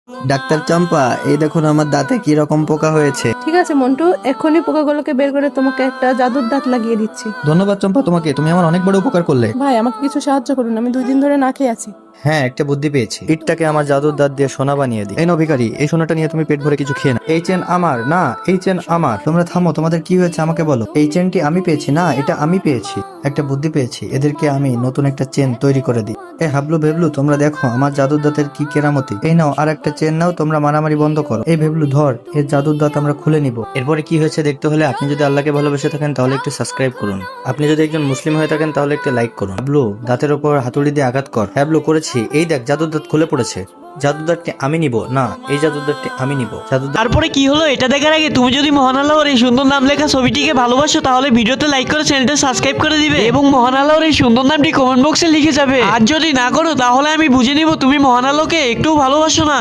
Doctor চম্পা, এই দেখুন আমার দাঁতে কি রকম পোকা হয়েছে। ঠিক আছে মন্টু, এক্ষুনি পোকাগুলোকে বের করে তোমাকে একটা জাদুর দাঁত লাগিয়ে দিচ্ছি। ধন্যবাদ চম্পা তোমাকে, তুমি আমার অনেক বড় উপকার করলে। ভাই আমাকে কিছু সাহায্য করুন, আমি 2 দিন ধরে না খেয়ে আছি। হ্যাঁ, একটা বুদ্ধি পেয়েছি। ইটটাকে আমার জাদুর দাঁত দিয়ে সোনা বানিয়ে দিই। এই নাও ভিখারি, এই সোনাটা নিয়ে তুমি পেট ভরে কিছু খেয়ে না। এই চেন আমার না, এই চেন আমার। তোমরা থামো, তোমাদের কি হয়েছে আমাকে বলো। এই চেনটি আমি পেয়েছি না, এটা আমি পেয়েছি। একটা বুদ্ধি পেয়েছি, এদেরকে আমি নতুন একটা চেন তৈরি করে দিই। এ হাবলু ভেবলু, তোমরা দেখো আমার জাদুর দাঁতের কি কেরামতি। এই নাও আর একটা চেন নাও, তোমরা মারামারি বন্ধ করো। এই ভেবলু ধর, এর জাদুর দাঁত আমরা খুলে নিব। এরপরে কি হয়েছে দেখতে হলে আপনি যদি আল্লাহকে ভালোবেসে থাকেন তাহলে একটু সাবস্ক্রাইব করুন। আপনি যদি একজন মুসলিম হয়ে থাকেন তাহলে একটু লাইক করুন। হাবলু, দাঁতের উপর হাতুড়ি দিয়ে আঘাত কর। হাবলু, করেছি। এই দেখ, জাদুর দাঁত খুলে পড়েছে। জাদুর দাঁতটি আমি নিব না, এই জাদুর দাঁতটি আমি নিব। জাদুর দাঁত তারপরে কি হলো এটা দেখার আগে তুমি যদি মহান আল্লাহর এই সুন্দর নাম লেখা ছবিটিকে ভালোবাসো তাহলে ভিডিওতে লাইক করে চ্যানেলটা সাবস্ক্রাইব করে দিবে এবং মহান আল্লাহর এই সুন্দর নামটি কমেন্ট বক্সে লিখে যাবে। আর যদি না করো তাহলে আমি বুঝে নিব তুমি মহান আল্লাহকে একটু ভালোবাসো না।